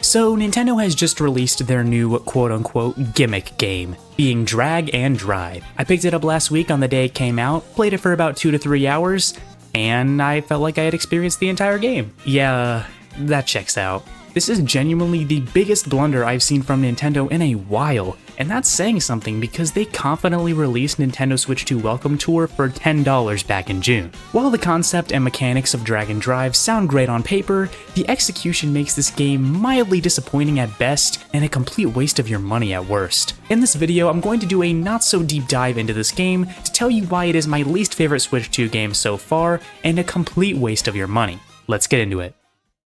So Nintendo has just released their new quote-unquote gimmick game, being Drag and Drive. I picked it up last week on the day it came out, played it for about 2 to 3 hours, and I felt like I had experienced the entire game. Yeah, that checks out. This is genuinely the biggest blunder I've seen from Nintendo in a while, and that's saying something because they confidently released Nintendo Switch 2 Welcome Tour for $10 back in June. While the concept and mechanics of Drag and Drive sound great on paper, the execution makes this game mildly disappointing at best and a complete waste of your money at worst. In this video, I'm going to do a not so deep dive into this game to tell you why it is my least favorite Switch 2 game so far and a complete waste of your money. Let's get into it.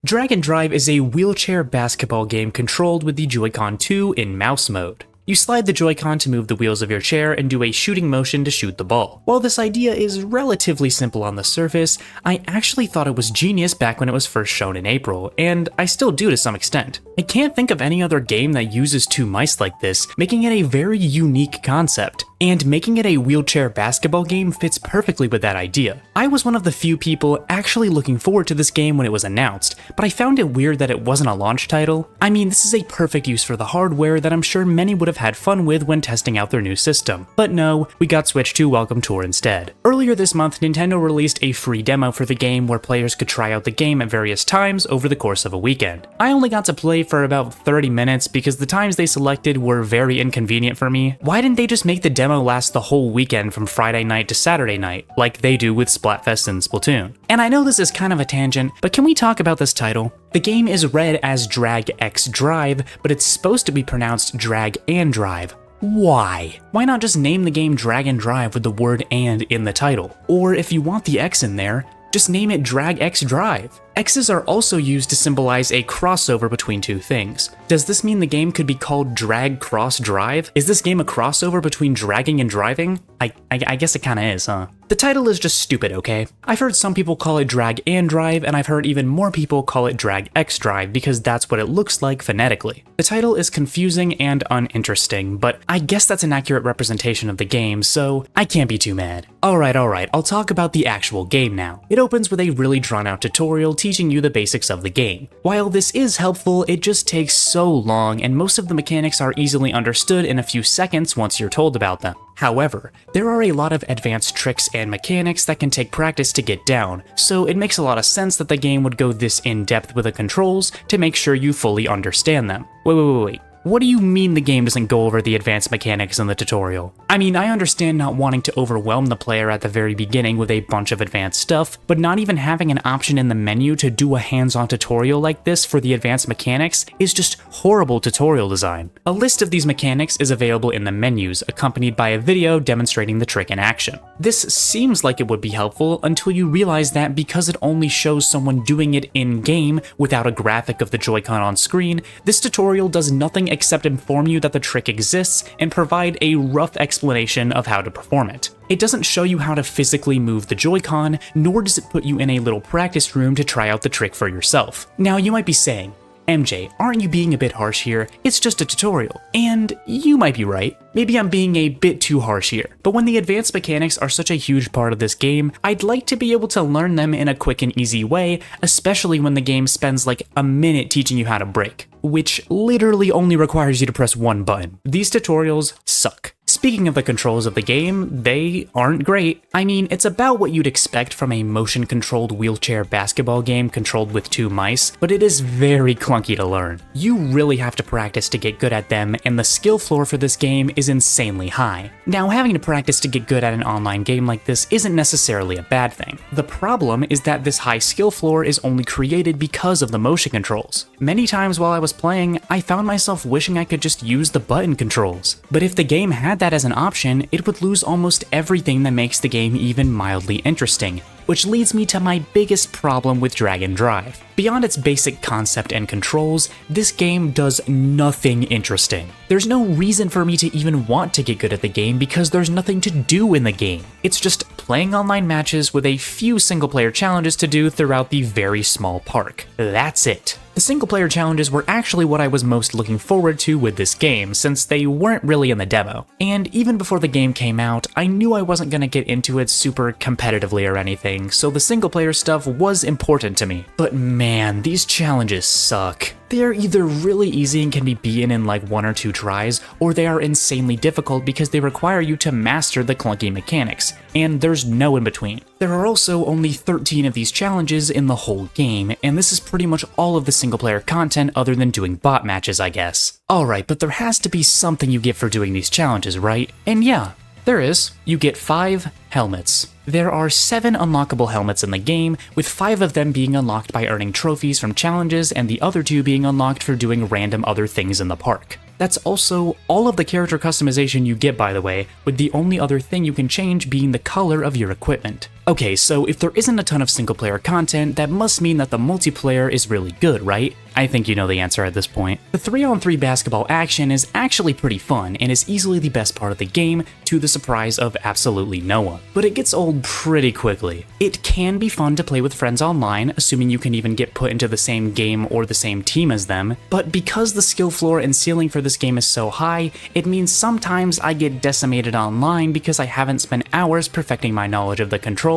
Drag and Drive is a wheelchair basketball game controlled with the Joy-Con 2 in mouse mode. You slide the Joy-Con to move the wheels of your chair and do a shooting motion to shoot the ball. While this idea is relatively simple on the surface, I actually thought it was genius back when it was first shown in April, and I still do to some extent. I can't think of any other game that uses two mice like this, making it a very unique concept. And making it a wheelchair basketball game fits perfectly with that idea. I was one of the few people actually looking forward to this game when it was announced, but I found it weird that it wasn't a launch title. I mean, this is a perfect use for the hardware that I'm sure many would have had fun with when testing out their new system. But no, we got Switch 2 Welcome Tour instead. Earlier this month, Nintendo released a free demo for the game where players could try out the game at various times over the course of a weekend. I only got to play for about 30 minutes because the times they selected were very inconvenient for me. Why didn't they just make the demo last the whole weekend from Friday night to Saturday night, like they do with Splatfest and Splatoon? And I know this is kind of a tangent, but can we talk about this title? The game is read as Drag X Drive, but it's supposed to be pronounced Drag and Drive. Why? Why not just name the game Drag and Drive with the word "and" in the title? Or if you want the X in there, just name it Drag X Drive. X's are also used to symbolize a crossover between two things. Does this mean the game could be called Drag Cross Drive? Is this game a crossover between dragging and driving? I guess it kinda is, huh? The title is just stupid, okay? I've heard some people call it Drag and Drive, and I've heard even more people call it Drag X Drive because that's what it looks like phonetically. The title is confusing and uninteresting, but I guess that's an accurate representation of the game, so I can't be too mad. Alright, I'll talk about the actual game now. It opens with a really drawn out tutorial teaching you the basics of the game. While this is helpful, it just takes so long, and most of the mechanics are easily understood in a few seconds once you're told about them. However, there are a lot of advanced tricks and mechanics that can take practice to get down, so it makes a lot of sense that the game would go this in-depth with the controls to make sure you fully understand them. Wait. What do you mean the game doesn't go over the advanced mechanics in the tutorial? I mean, I understand not wanting to overwhelm the player at the very beginning with a bunch of advanced stuff, but not even having an option in the menu to do a hands-on tutorial like this for the advanced mechanics is just horrible tutorial design. A list of these mechanics is available in the menus, accompanied by a video demonstrating the trick in action. This seems like it would be helpful until you realize that because it only shows someone doing it in-game without a graphic of the Joy-Con on screen, this tutorial does nothing except inform you that the trick exists and provide a rough explanation of how to perform it. It doesn't show you how to physically move the Joy-Con, nor does it put you in a little practice room to try out the trick for yourself. Now you might be saying, MJ, aren't you being a bit harsh here? It's just a tutorial. And you might be right. Maybe I'm being a bit too harsh here. But when the advanced mechanics are such a huge part of this game, I'd like to be able to learn them in a quick and easy way, especially when the game spends like a minute teaching you how to brake, which literally only requires you to press one button. These tutorials suck. Speaking of the controls of the game, they aren't great. I mean, it's about what you'd expect from a motion-controlled wheelchair basketball game controlled with two mice, but it is very clunky to learn. You really have to practice to get good at them, and the skill floor for this game is insanely high. Now, having to practice to get good at an online game like this isn't necessarily a bad thing. The problem is that this high skill floor is only created because of the motion controls. Many times while I was playing, I found myself wishing I could just use the button controls. But if the game had that as an option, it would lose almost everything that makes the game even mildly interesting, which leads me to my biggest problem with Drag and Drive. Beyond its basic concept and controls, this game does nothing interesting. There's no reason for me to even want to get good at the game because there's nothing to do in the game. It's just playing online matches with a few single-player challenges to do throughout the very small park. That's it. The single-player challenges were actually what I was most looking forward to with this game, since they weren't really in the demo. And even before the game came out, I knew I wasn't gonna get into it super competitively or anything, so the single-player stuff was important to me. But man, these challenges suck. They are either really easy and can be beaten in like 1 or 2 tries, or they are insanely difficult because they require you to master the clunky mechanics, and there's no in between. There are also only 13 of these challenges in the whole game, and this is pretty much all of the single-player content other than doing bot matches, I guess. Alright, but there has to be something you get for doing these challenges, right? And yeah, there is. You get 5 helmets. There are 7 unlockable helmets in the game, with 5 of them being unlocked by earning trophies from challenges and the other 2 being unlocked for doing random other things in the park. That's also all of the character customization you get, by the way, with the only other thing you can change being the color of your equipment. Okay, so if there isn't a ton of single-player content, that must mean that the multiplayer is really good, right? I think you know the answer at this point. The 3-on-3 basketball action is actually pretty fun and is easily the best part of the game, to the surprise of absolutely no one. But it gets old pretty quickly. It can be fun to play with friends online, assuming you can even get put into the same game or the same team as them, but because the skill floor and ceiling for this game is so high, it means sometimes I get decimated online because I haven't spent hours perfecting my knowledge of the controls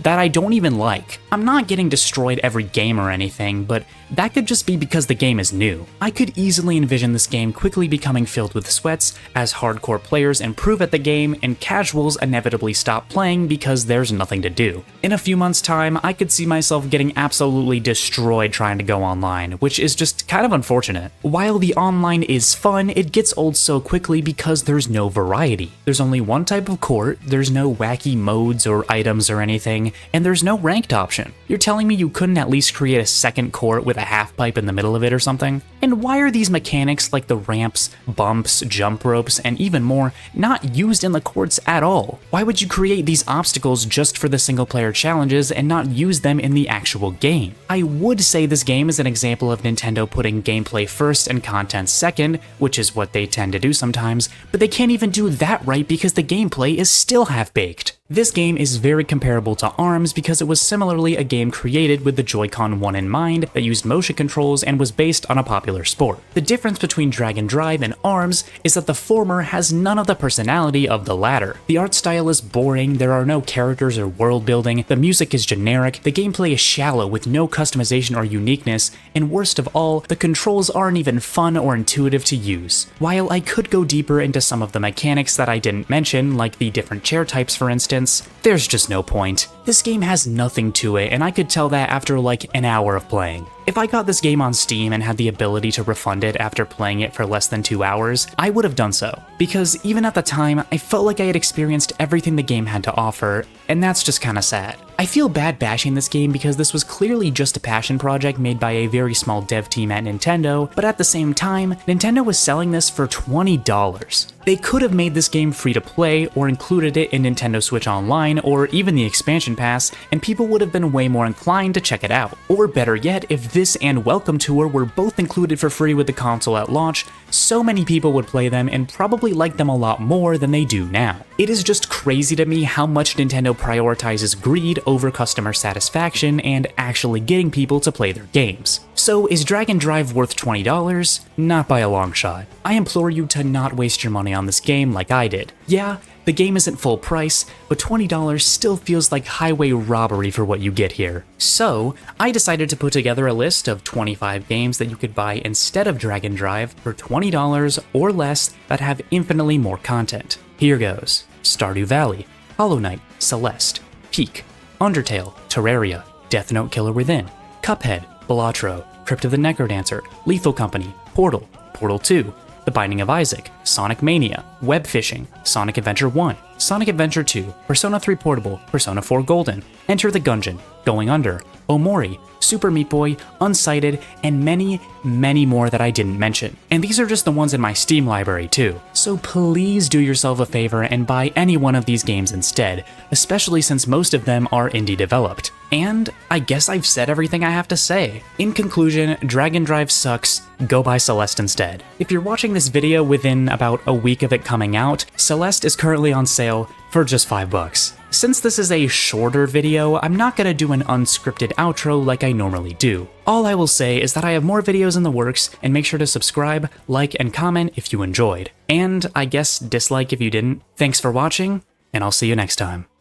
that I don't even like. I'm not getting destroyed every game or anything, but that could just be because the game is new. I could easily envision this game quickly becoming filled with sweats as hardcore players improve at the game and casuals inevitably stop playing because there's nothing to do. In a few months' time, I could see myself getting absolutely destroyed trying to go online, which is just kind of unfortunate. While the online is fun, it gets old so quickly because there's no variety. There's only one type of court, there's no wacky modes or items or anything, and there's no ranked option. You're telling me you couldn't at least create a second court with a half pipe in the middle of it or something? And why are these mechanics like the ramps, bumps, jump ropes, and even more not used in the courts at all? Why would you create these obstacles just for the single player challenges and not use them in the actual game? I would say this game is an example of Nintendo putting gameplay first and content second, which is what they tend to do sometimes, but they can't even do that right because the gameplay is still half-baked. This game is very comparable to ARMS because it was similarly a game created with the Joy-Con 1 in mind that used motion controls and was based on a popular sport. The difference between Drag and Drive and ARMS is that the former has none of the personality of the latter. The art style is boring, there are no characters or world building, the music is generic, the gameplay is shallow with no customization or uniqueness, and worst of all, the controls aren't even fun or intuitive to use. While I could go deeper into some of the mechanics that I didn't mention, like the different chair types for instance, there's just no point. This game has nothing to it, and I could tell that after like an hour of playing. If I got this game on Steam and had the ability to refund it after playing it for less than 2 hours, I would have done so. Because even at the time, I felt like I had experienced everything the game had to offer, and that's just kinda sad. I feel bad bashing this game because this was clearly just a passion project made by a very small dev team at Nintendo, but at the same time, Nintendo was selling this for $20. They could have made this game free to play or included it in Nintendo Switch Online or even the expansion pass, and people would have been way more inclined to check it out. Or better yet, if this and Welcome Tour were both included for free with the console at launch, so many people would play them and probably like them a lot more than they do now. It is just crazy to me how much Nintendo prioritizes greed over customer satisfaction and actually getting people to play their games. So is Drag and Drive worth $20? Not by a long shot. I implore you to not waste your money on this game like I did. Yeah, the game isn't full price, but $20 still feels like highway robbery for what you get here. So, I decided to put together a list of 25 games that you could buy instead of Drag and Drive for $20 or less that have infinitely more content. Here goes: Stardew Valley, Hollow Knight, Celeste, Peak, Undertale, Terraria, Death Note Killer Within, Cuphead, Balatro, Crypt of the Necrodancer, Lethal Company, Portal, Portal 2, The Binding of Isaac, Sonic Mania, Web Fishing, Sonic Adventure 1, Sonic Adventure 2, Persona 3 Portable, Persona 4 Golden, Enter the Gungeon, Going Under, Omori, Super Meat Boy, Unsighted, and many, many more that I didn't mention. And these are just the ones in my Steam library too. So please do yourself a favor and buy any one of these games instead, especially since most of them are indie developed. And I guess I've said everything I have to say. In conclusion, Drag and Drive sucks, go buy Celeste instead. If you're watching this video within about a week of it coming out, Celeste is currently on sale sale for just $5. Since this is a shorter video, I'm not gonna do an unscripted outro like I normally do. All I will say is that I have more videos in the works, and make sure to subscribe, like, and comment if you enjoyed. And I guess dislike if you didn't. Thanks for watching, and I'll see you next time.